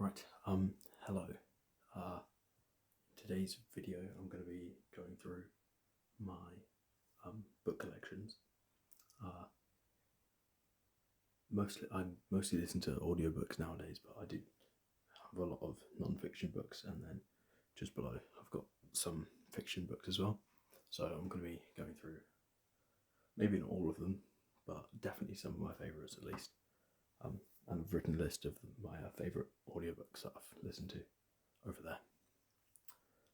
Right, hello. Uh, Today's video I'm going to be going through my book collections. I mostly listen to audiobooks nowadays, but I do have a lot of non-fiction books, and then just below I've got some fiction books as well. So I'm going to be going through, maybe not all of them, but definitely some of my favourites at least. And I've written a list of my favourite audiobooks that I've listened to over there.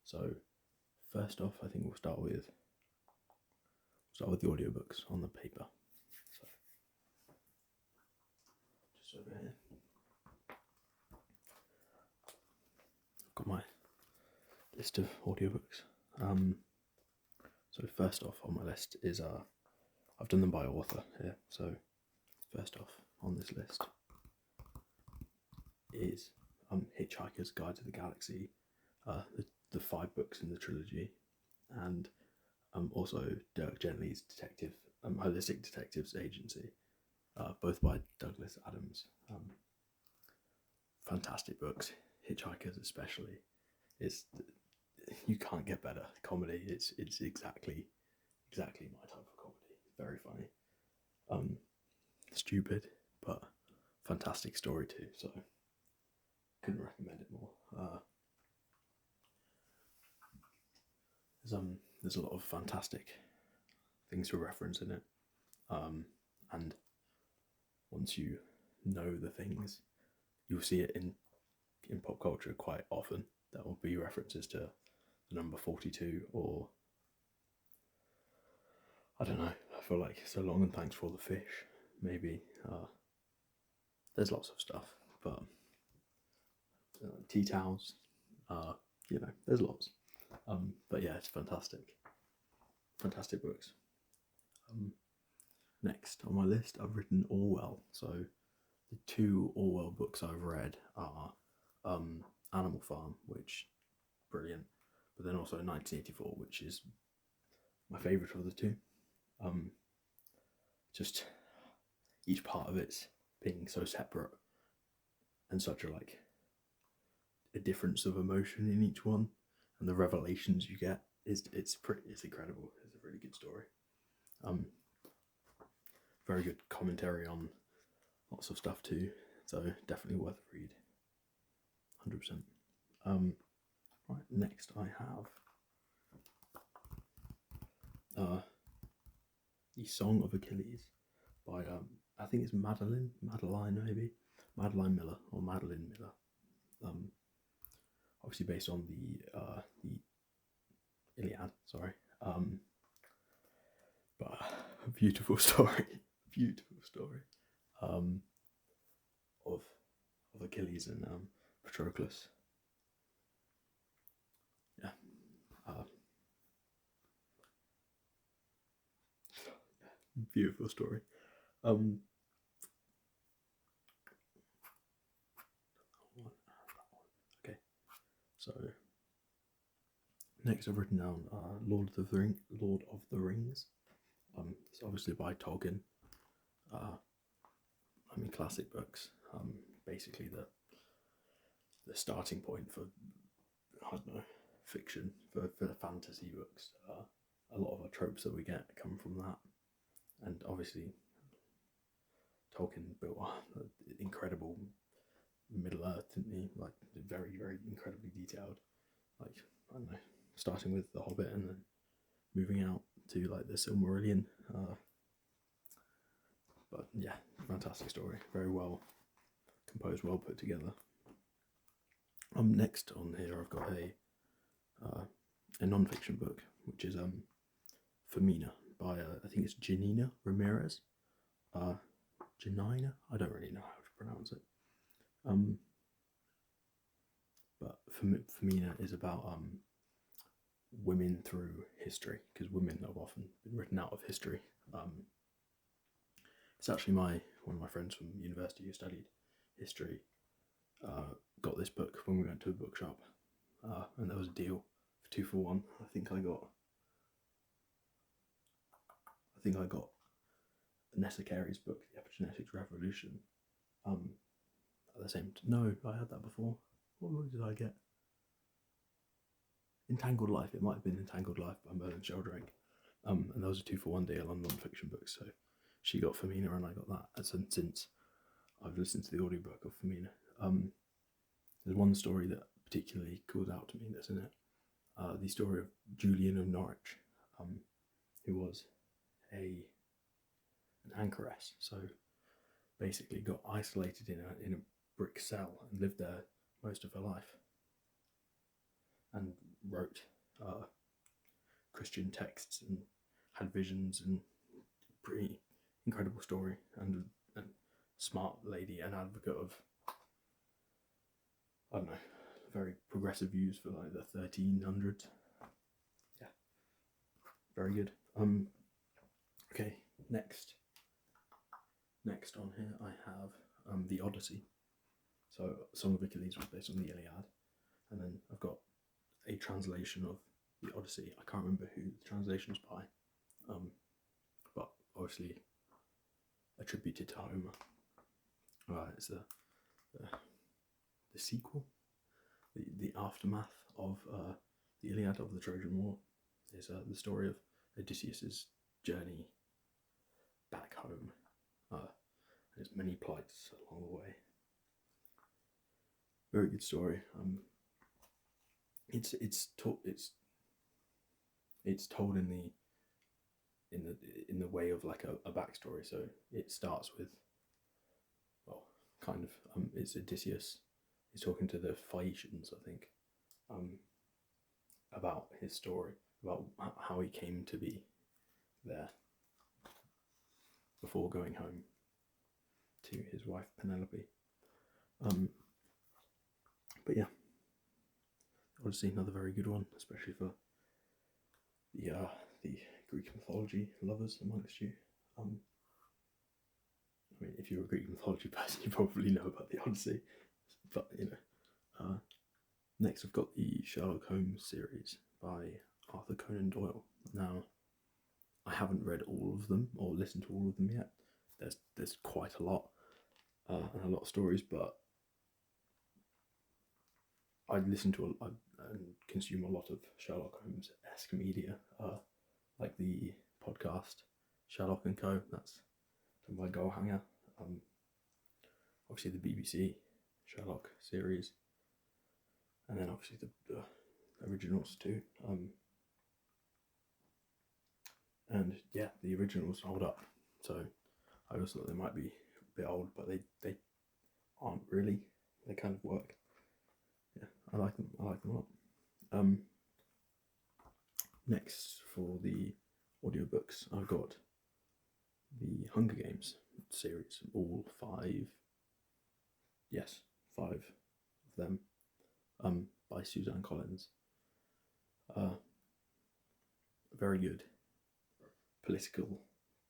So first off, I think we'll start with the audiobooks on the paper. So just over here, I've got my list of audiobooks. So first off on my list is I've done them by author here. So first off on this list is Hitchhiker's Guide to the Galaxy, the 5 books in the trilogy, and also Dirk Gently's Holistic Detectives Agency, both by Douglas Adams. Fantastic books. Hitchhikers especially, you can't get better comedy. It's exactly my type of comedy. Very funny, stupid, but fantastic story too. So couldn't recommend it more. There's a lot of fantastic things to reference in it, and once you know the things, you'll see it in pop culture quite often. There will be references to the number 42, or I don't know. I feel like So Long and Thanks for All the Fish. Maybe there's lots of stuff, but tea towels. There's lots. But yeah, it's fantastic books. Next on my list, I've written Orwell. So the 2 Orwell books I've read are Animal Farm, which brilliant, but then also 1984, which is my favourite of the 2. Just each part of it being so separate and such a difference of emotion in each one, and the revelations you get it's incredible. It's a really good story. Very good commentary on lots of stuff too, so definitely worth a read. 100%. Right, next I have The Song of Achilles by I think it's Madeline Miller or Madeline Miller. Obviously based on the Iliad, sorry. But a beautiful story, of Achilles and Patroclus. Yeah. Beautiful story. Okay, so next I've written down Lord of the Rings. It's obviously by Tolkien. Classic books. Basically the starting point for, I don't know, fiction, for fantasy books. A lot of our tropes that we get come from that, and obviously Tolkien built an incredible Middle Earth, didn't he? Like very, very incredibly detailed. Like, I don't know, starting with The Hobbit and then moving out to like the Silmarillion. But yeah, fantastic story. Very well composed, well put together. Next on here I've got a non-fiction book, which is Femina by I think it's Janina Ramirez. Janina, I don't really know how to pronounce it. But Femina is about women through history, because women have often been written out of history. It's actually one of my friends from university who studied history got this book when we went to a bookshop, and there was a deal for 2 for 1. I think I got Nessa Carey's book, The Epigenetics Revolution, at the same time. No, I had that before. What book did I get? Entangled Life. It might have been Entangled Life by Merlin Sheldrake. And those are 2-for-1 deal on non-fiction books. So she got Femina and I got that. And since I've listened to the audiobook of Femina, there's one story that particularly calls out to me that's in it. The story of Julian of Norwich, who was an anchoress. So basically got isolated in a brick cell and lived there most of her life, and wrote Christian texts and had visions, and pretty incredible story, and smart lady and advocate of, I don't know, very progressive views for like the 1300s. Yeah, very good. Okay, next on here I have the Odyssey. So Song of Achilles was based on the Iliad, and then I've got a translation of the Odyssey. I can't remember who the translation's by, but obviously attributed to Homer. It's the sequel, the aftermath of the Iliad, of the Trojan War. Is the story of Odysseus's journey back home. There's many plights along the way. Very good story. It's told in the way of like a backstory. So it starts with, well, kind of it's Odysseus. He's talking to the Phaeacians, I think, about his story, about how he came to be there before going home to his wife Penelope. But yeah, Odyssey, another very good one, especially for the Greek mythology lovers amongst you. I mean, if you're a Greek mythology person, you probably know about the Odyssey. But next I've got the Sherlock Holmes series by Arthur Conan Doyle. Now, I haven't read all of them or listened to all of them yet. There's quite a lot and a lot of stories, but I listen to and consume a lot of Sherlock Holmes-esque media, like the podcast Sherlock and Co. That's done by Goalhanger. Obviously the BBC Sherlock series, and then obviously the originals too. And yeah, the originals hold up. So I always thought they might be a bit old, but they aren't really. They kind of work. Yeah, I like them a lot. Next for the audiobooks, I've got the Hunger Games series, all 5 of them, by Suzanne Collins. Very good political,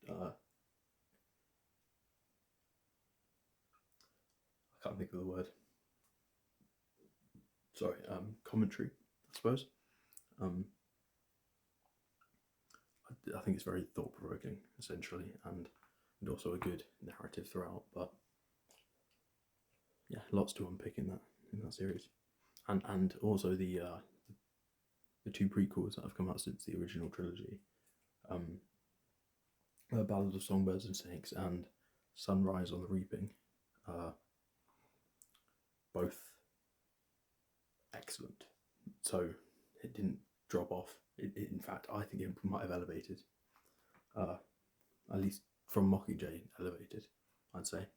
I can't think of the word. Sorry, commentary, I suppose. I think it's very thought-provoking, essentially, and also a good narrative throughout. But yeah, lots to unpick in that series, and also the 2 prequels that have come out since the original trilogy, Ballad of Songbirds and Snakes and Sunrise on the Reaping, both excellent. So it didn't drop off. In fact, I think it might have elevated, at least from Mockingjay, elevated, I'd say.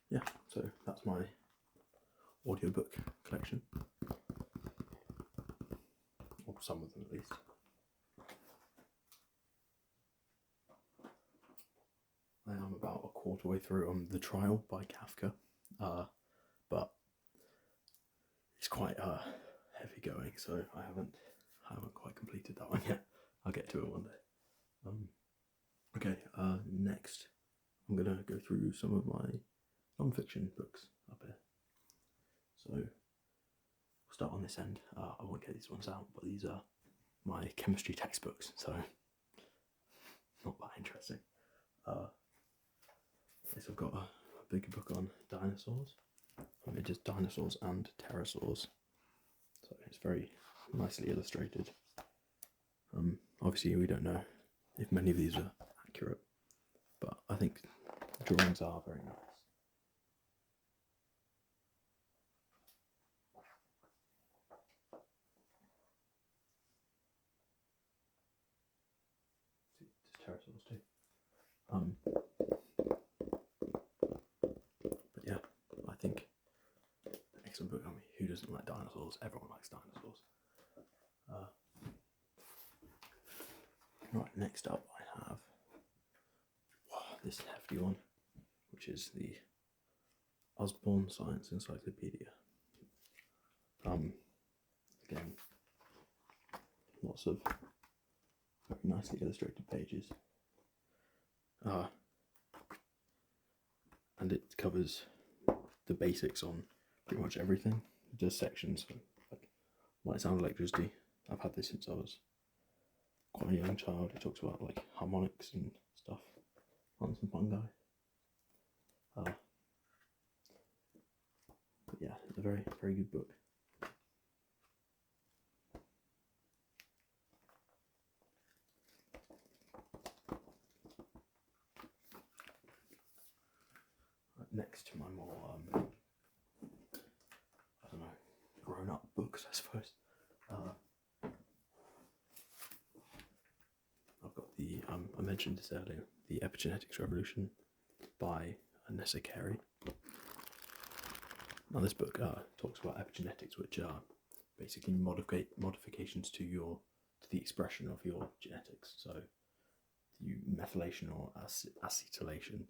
Yeah, so that's my audiobook collection, or some of them at least. I am about a quarter way through The Trial by Kafka, but it's quite heavy going, so I haven't quite completed that one yet. I'll get to it one day. Okay, next I'm gonna go through some of my non-fiction books up here. So we'll start on this end. I won't get these ones out, but these are my chemistry textbooks, so not that interesting. is I've got a big book on dinosaurs. It is dinosaurs and pterosaurs. So it's very nicely illustrated. Obviously we don't know if many of these are accurate, but I think the drawings are very nice. There's pterosaurs too. But yeah, I think excellent book. I mean, who doesn't like dinosaurs? Everyone likes dinosaurs. Right, next up I have this hefty one, which is the Osborne Science Encyclopedia. Again, lots of very nicely illustrated pages. And it covers the basics on pretty much everything. It does sections like light, sound, electricity. I've had this since I was quite a young child. It talks about like harmonics and stuff, plants and fungi. But yeah, it's a very, very good book. Next to my more, I don't know, grown-up books, I suppose. I've got the, I mentioned this earlier, The Epigenetics Revolution by Nessa Carey. Now this book talks about epigenetics, which are basically modifications to the expression of your genetics. So the methylation or acetylation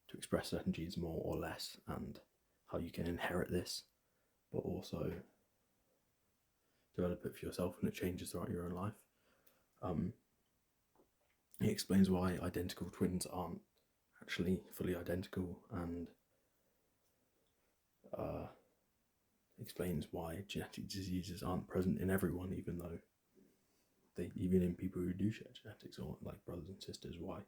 to express certain genes more or less, and how you can inherit this, but also develop it for yourself, and it changes throughout your own life. It explains why identical twins aren't actually fully identical, and explains why genetic diseases aren't present in everyone, even in people who do share genetics, or like brothers and sisters, why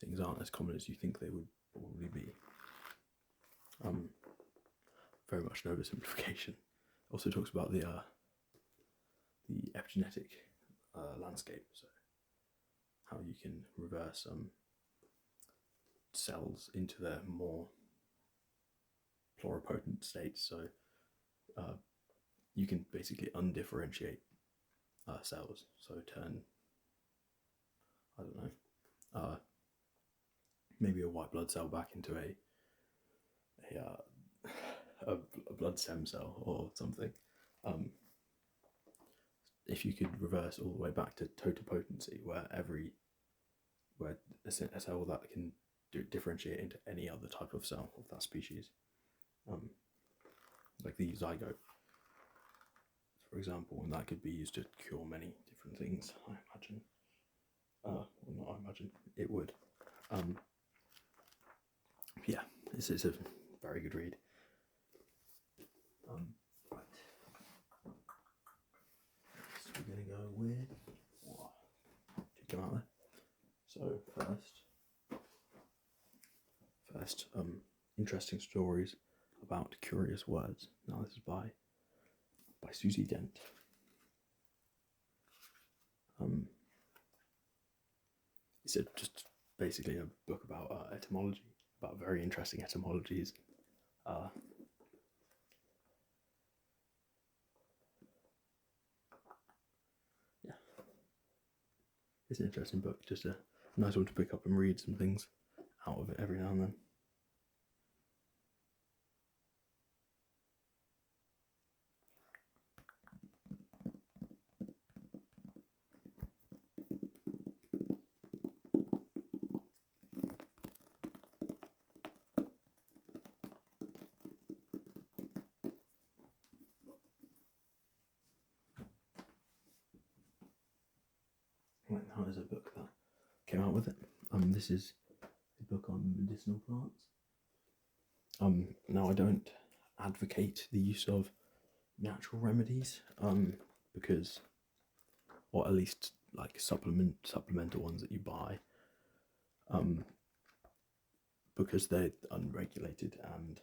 things aren't as common as you think they would probably be. Very much an oversimplification. Also talks about the epigenetic landscape, so how you can reverse cells into their more pluripotent states. So you can basically undifferentiate cells. So turn, I don't know, maybe a white blood cell back into a blood stem cell or something. If you could reverse all the way back to totipotency, where a cell that can differentiate into any other type of cell of that species, like the zygote, for example, and that could be used to cure many different things, I imagine. Well, not I imagine, it would. Yeah, this is a very good read. Right. So we're going to go with what? Did you come out there? So first, interesting stories about curious words. Now this is by Susie Dent. It's just basically a book about etymology, about very interesting etymologies. Yeah, it's an interesting book, just a nice one to pick up and read some things out of it every now and then. Right, now there's a book that came out with it. This is a book on medicinal plants. Now I don't advocate the use of natural remedies, because, or at least like supplemental ones that you buy, because they're unregulated and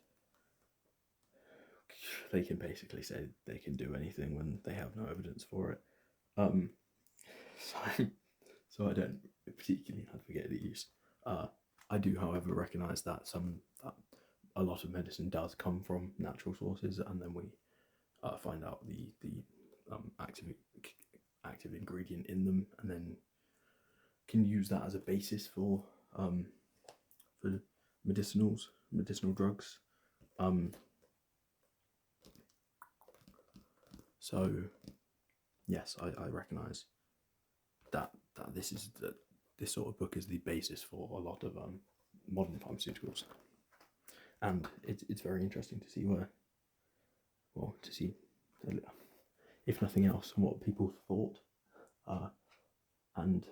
they can basically say they can do anything when they have no evidence for it. So I don't particularly advocate the use. I do, however, recognise that a lot of medicine does come from natural sources, and then we find out the active ingredient in them, and then can use that as a basis for medicinal drugs. So yes, I recognise that this sort of book is the basis for a lot of modern pharmaceuticals, and it's very interesting to see if nothing else, what people thought, and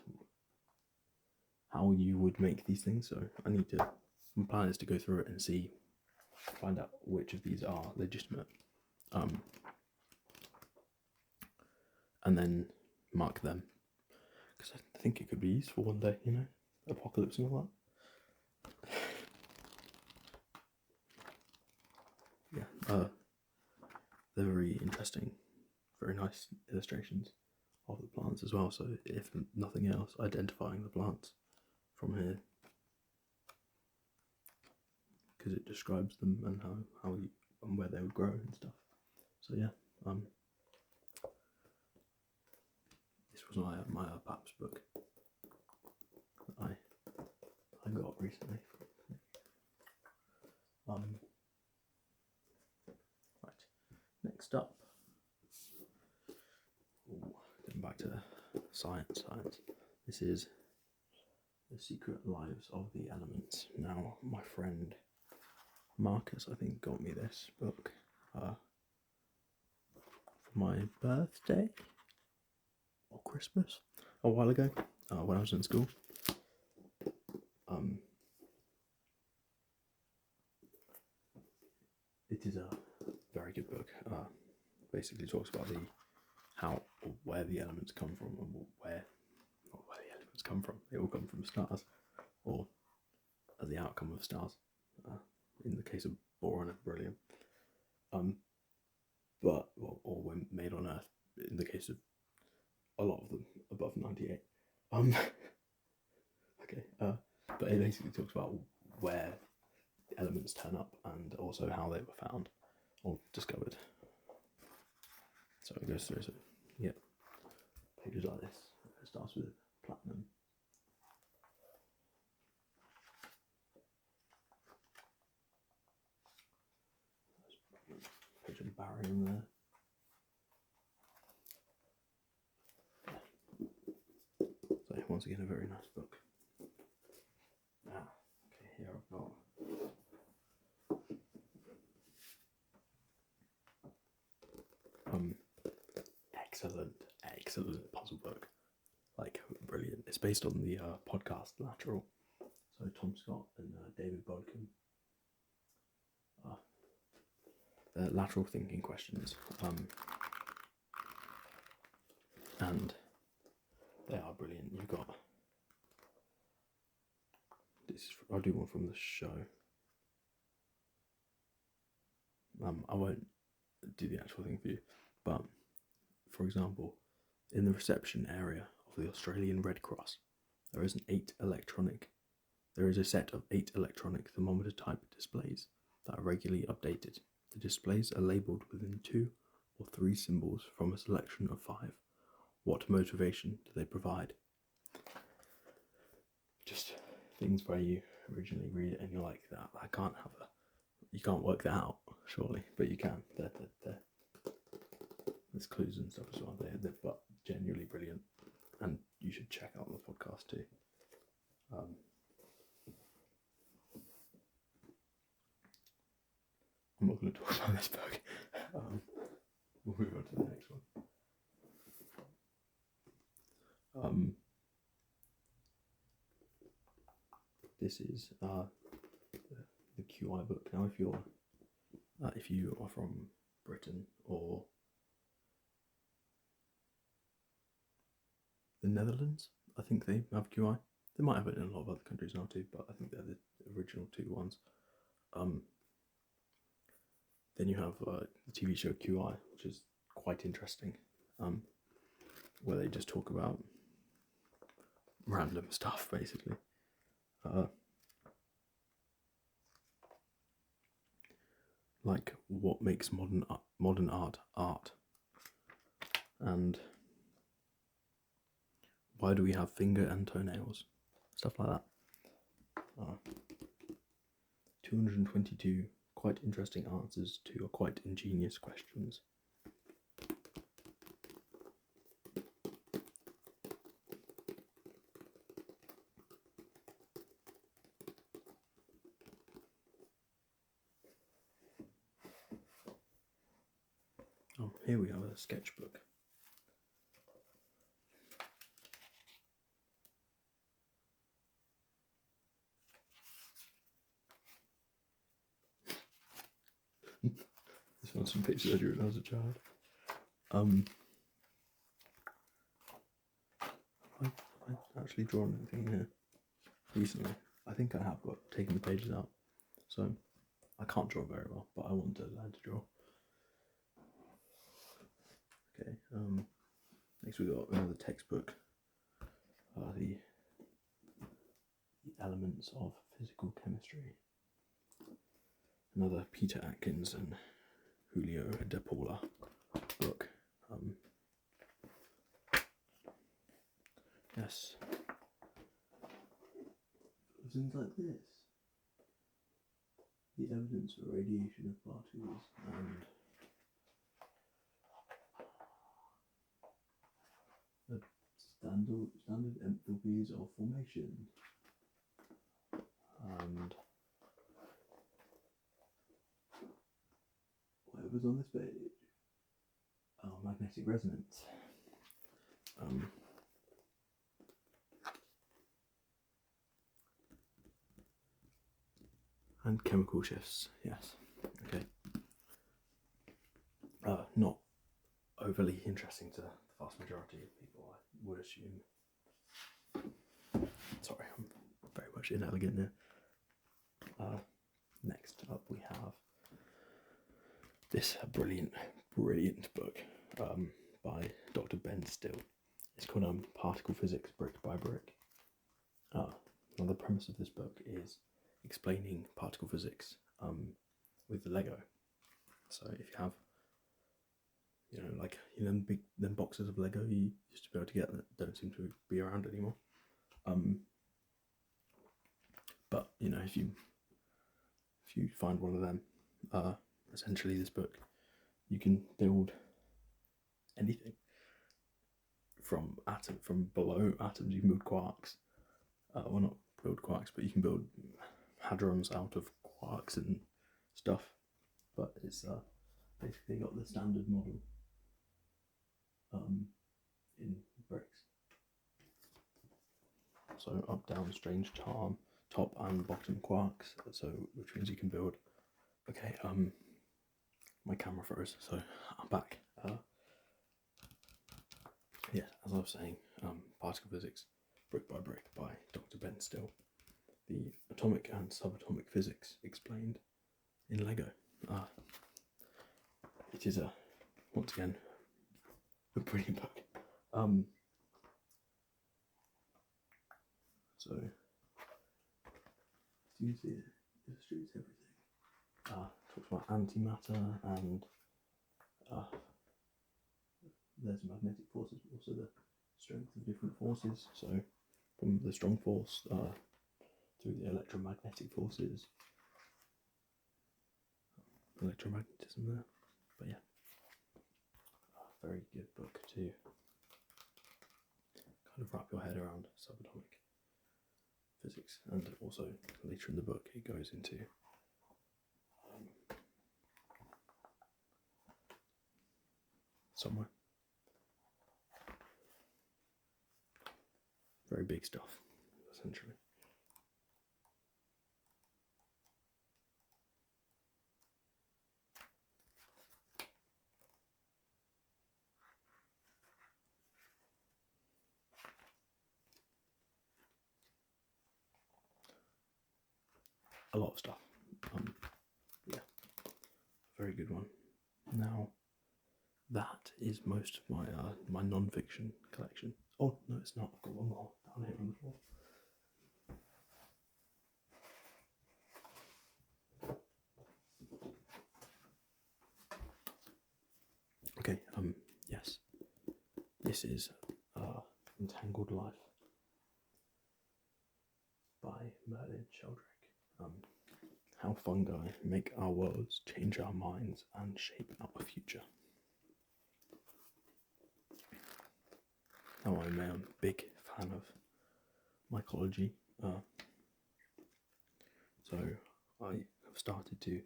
how you would make these things. So my plan is to go through it and find out which of these are legitimate, and then mark them, because I think it could be useful one day, apocalypse and all that. Yeah, they're very interesting, very nice illustrations of the plants as well. So if nothing else, identifying the plants from here, because it describes them and how and where they would grow and stuff. So yeah, this was my PAPS book that I got recently. Right, next up, getting back to science. This is The Secret Lives of the Elements. Now, my friend Marcus, I think, got me this book for my birthday or Christmas a while ago, when I was in school. It is a very good book. Basically talks about where the elements come from, and where the elements come from. They all come from stars, or as the outcome of stars. In the case of boron and beryllium, or were made on Earth. In the case of a lot of them above 98. But it basically talks about where the elements turn up and also how they were found or discovered. So it goes through, pages like this. It starts with platinum. Page of barium there. So once again, a very nice book. Okay, here I've got excellent puzzle book, like brilliant. It's based on the podcast Lateral, so Tom Scott and David Bodkin. The lateral thinking questions, and they are brilliant. You've got this. I'll do one from the show. I won't do the actual thing for you, but for example, in the reception area of the Australian Red Cross, there is a set of 8 electronic thermometer type displays that are regularly updated. The displays are labelled within 2 or 3 symbols from a selection of 5. What motivation do they provide? Just things where you originally read it and you're like, you can't work that out, surely, but you can. There's clues and stuff as well. They're but genuinely brilliant, and you should check out the podcast too. I'm not going to talk about this book. We'll move on to the next one. This is the QI book. Now, if you are from Britain or the Netherlands, I think they have QI. They might have it in a lot of other countries now too, but I think they're the original two ones. Then you have the TV show QI, which is quite interesting, where they just talk about random stuff, basically. Like what makes modern art art, and why do we have finger and toenails, stuff like that. 222 quite interesting answers to your quite ingenious questions. Oh, here we have a sketchbook. This one's some pictures I drew when I was a child. I've actually drawn anything here recently. I think I have, but taken the pages out. So I can't draw very well, but I want to learn to draw. Okay, next we got another textbook. The Elements of Physical Chemistry. Another Peter Atkins and Julio de Paula book. Yes. Things like this. The evidence for radiation of particles and the standard enthalpies of formation. And whatever's on this page. Oh, magnetic resonance. And chemical shifts, yes. Okay. Not overly interesting to the vast majority of people, I would assume. Sorry, I'm very much inelegant here. Next up we have this brilliant book by Dr. Ben Still. It's called Particle Physics Brick by Brick. Now the premise of this book is explaining particle physics with the Lego. So if you have, them boxes of Lego you used to be able to get that don't seem to be around anymore. But if you find one of them, essentially this book, you can build anything from below atoms. You can build quarks. Well, not build quarks, but you can build hadrons out of quarks and stuff. But it's basically got the standard model in bricks. So up, down, strange charm, top and bottom quarks. So which means you can build. Okay, my camera froze, so I'm back. Yeah, as I was saying, particle physics, brick by brick, by Dr. Ben Still. The atomic and subatomic physics explained in Lego. It is once again, a brilliant book. So, do you see it? It illustrates everything. Talks about antimatter and there's magnetic forces, but also the strength of different forces. So, from the strong force through the electromagnetic forces, electromagnetism there. But yeah, very good book to kind of wrap your head around subatomic physics, and also later in the book it goes into somewhere very big stuff, essentially. a lot of stuff. Yeah, very good one. Now, that is most of my my non-fiction collection. Oh no, it's not. I've got one more down here on the floor. Okay. Yes, this is Entangled Life by Merlin Sheldrake. How fungi make our worlds, change our minds, and shape our future. Now, I'm a big fan of mycology, so I started to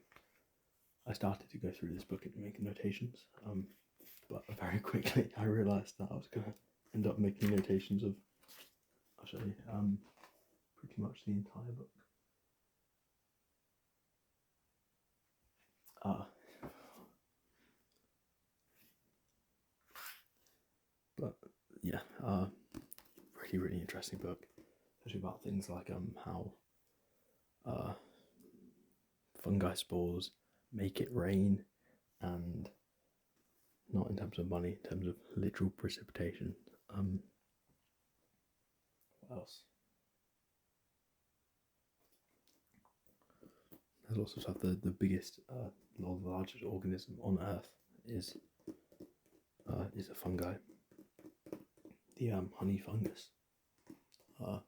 go through this book and make notations, but very quickly I realised that I was going to end up making notations of, I'll show you, pretty much the entire book. But yeah, really interesting book, especially about things like how fungi spores make it rain, and not in terms of money, in terms of literal precipitation. What else? There's lots of stuff. The biggest, or the largest organism on Earth is a fungi. The honey fungus. Talks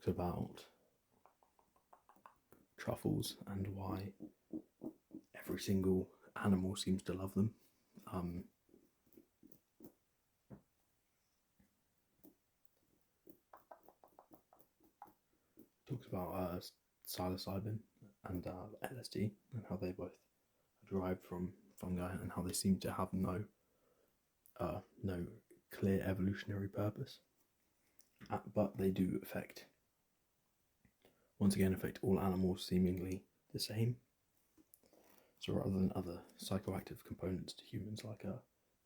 about truffles and why every single animal seems to love them. Talks about psilocybin and LSD and how they both are derived from fungi and how they seem to have no clear evolutionary purpose, but they do affect all animals seemingly the same. So rather than other psychoactive components to humans like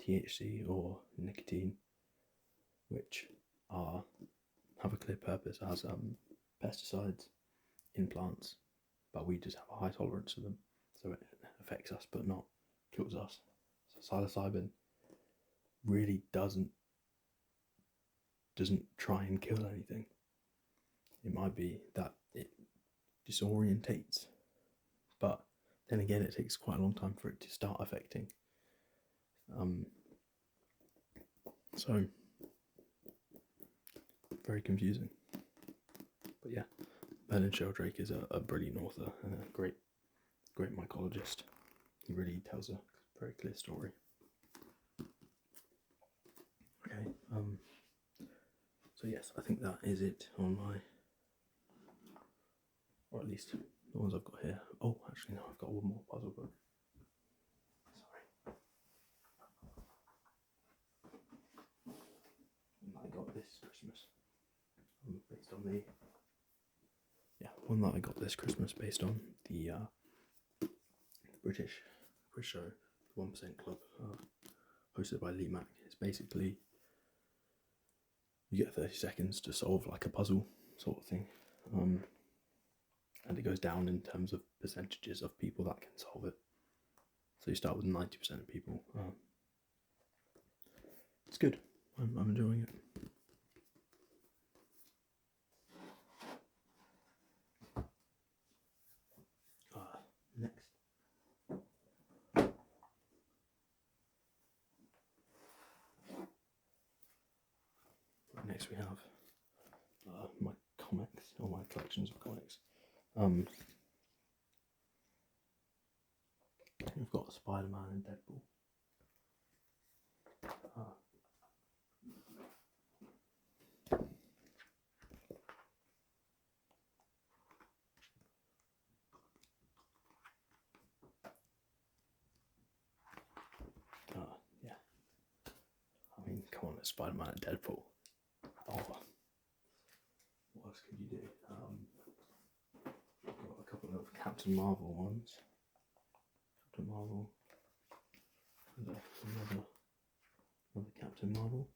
THC or nicotine, which have a clear purpose as pesticides in plants, but we just have a high tolerance to them, so it affects us but not kills us. So psilocybin really doesn't try and kill anything. It might be that it disorientates, but then again it takes quite a long time for it to start affecting. So very confusing. But yeah, Merlin Sheldrake is a brilliant author and a great mycologist. He really tells a very clear story. Okay, so yes, I think that is it on my, or at least the ones I've got here. Oh, actually no, I've got one more puzzle book. Sorry. One that I got this Christmas, based on the, one that I got this Christmas based on the British quiz show, the 1% Club, hosted by Lee Mack. It's basically, you get 30 seconds to solve like a puzzle sort of thing, and it goes down in terms of percentages of people that can solve it. So you start with 90% of people. It's good. I'm enjoying it. Next we have my comics, or my collections of comics. We've got Spider-Man and Deadpool. Yeah. I mean, come on, it's Spider-Man and Deadpool. Oh, what else could you do? I've got a couple of Captain Marvel ones. Captain Marvel. Another Captain Marvel.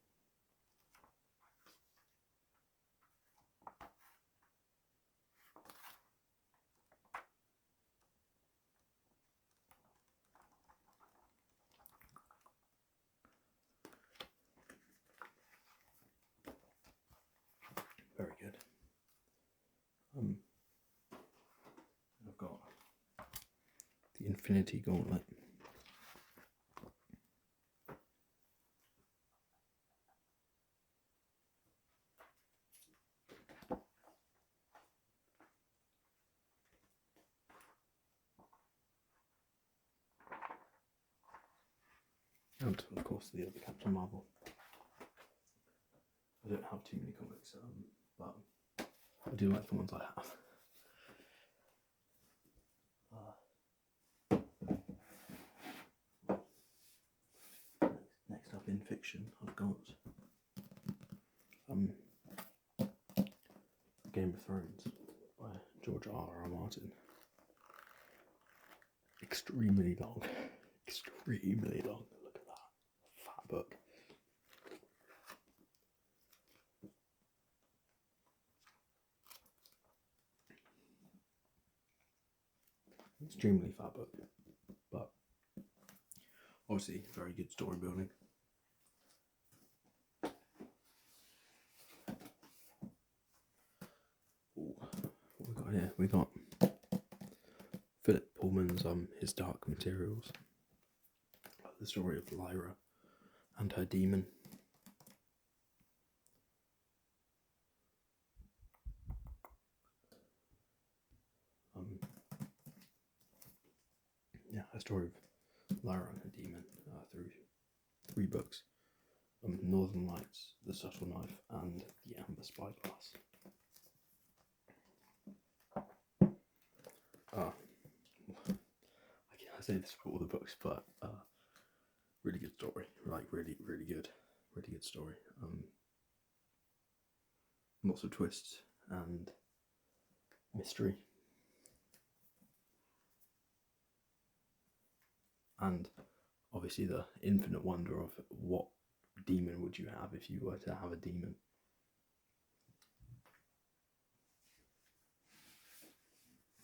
Infinity Gauntlet. And of course the other Captain Marvel. I don't have too many comics, but I do like the ones I have. Next up in fiction, I've got Game of Thrones by George R.R. Martin. Extremely long. Extremely long. Look at that. Fat book. Extremely fat book. But obviously very good story building. Ooh, what we got here? We got Philip Pullman's His Dark Materials. The story of Lyra and her demon. A story of Lyra and her demon through 3 books. Northern Lights, The Subtle Knife, and The Amber Spyglass. I say this for all the books, but really good story. Like really good story. Lots of twists and mystery. And obviously the infinite wonder of what demon would you have if you were to have a demon.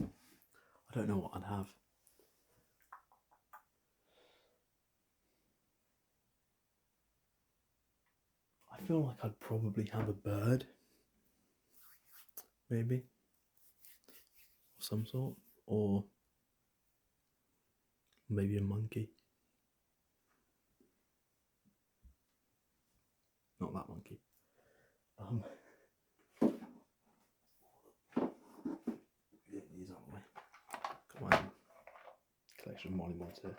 I don't know what I'd have. I feel like I'd probably have a bird. Maybe. Of some sort. Or maybe a monkey. Not that monkey. Get these out of the way. Got my collection of Molly Mods here.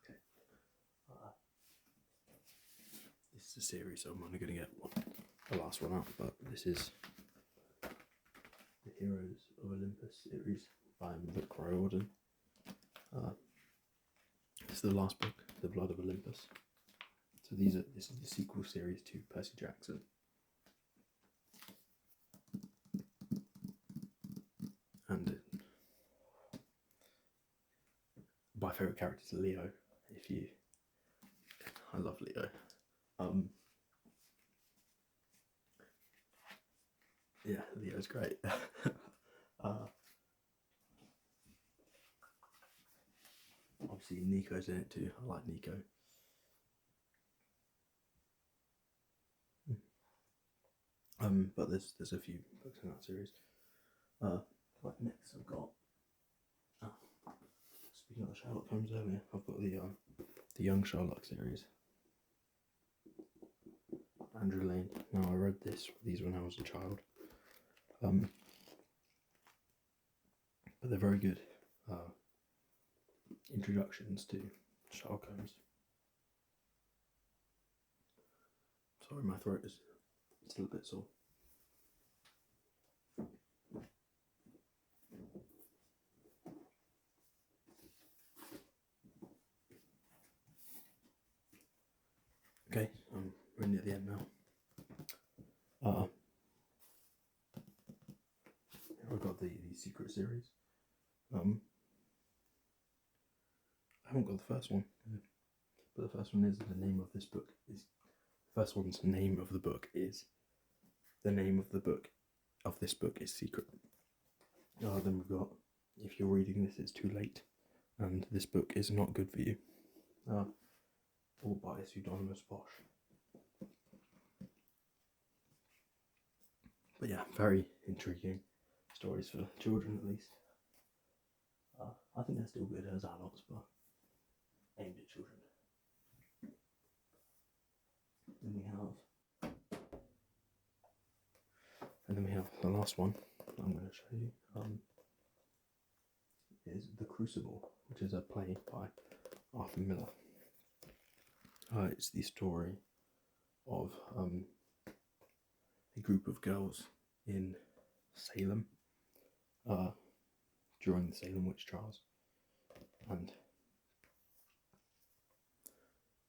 Okay. This is a series, so I'm only going to get the last one out, but this is the Heroes of Olympus series by Luke Riordan. This is the last book, The Blood of Olympus. So this is the sequel series to Percy Jackson. And my favourite character is Leo. I love Leo. Yeah, Leo's great. Obviously Nico's in it too. I like Nico. But there's a few books in that series. Like next I've got, speaking of the Sherlock Holmes earlier, I've got the Young Sherlock series. Andrew Lane. Now I read these when I was a child. But they're very good introductions to Sherlock Holmes. Sorry, my throat is still a bit sore. Okay, we're near the end now. I've got the Secret series. I haven't got the first one, but the first one is the name of this book. First one's name of the book is the name of the book of this book is Secret. Then we've got If You're Reading This, It's Too Late, and This Book Is Not Good For You. All by Pseudonymous Posh. yeah, very intriguing stories for children at least. I think they're still good as adults, but aimed at children. Then we have the last one I'm going to show you. Is The Crucible, which is a play by Arthur Miller. It's the story of a group of girls in Salem during the Salem witch trials, and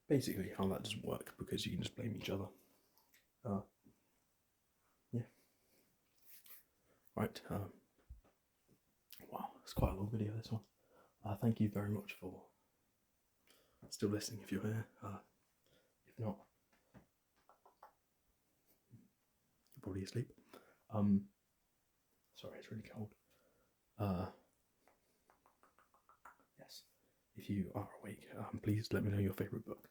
basically how that doesn't work because you can just blame each other. Yeah. Right. Wow, it's quite a long video, this one. Thank you very much for still listening if you're here. If not, you're probably asleep. Sorry, it's really cold. Yes, if you are awake, please let me know your favourite book.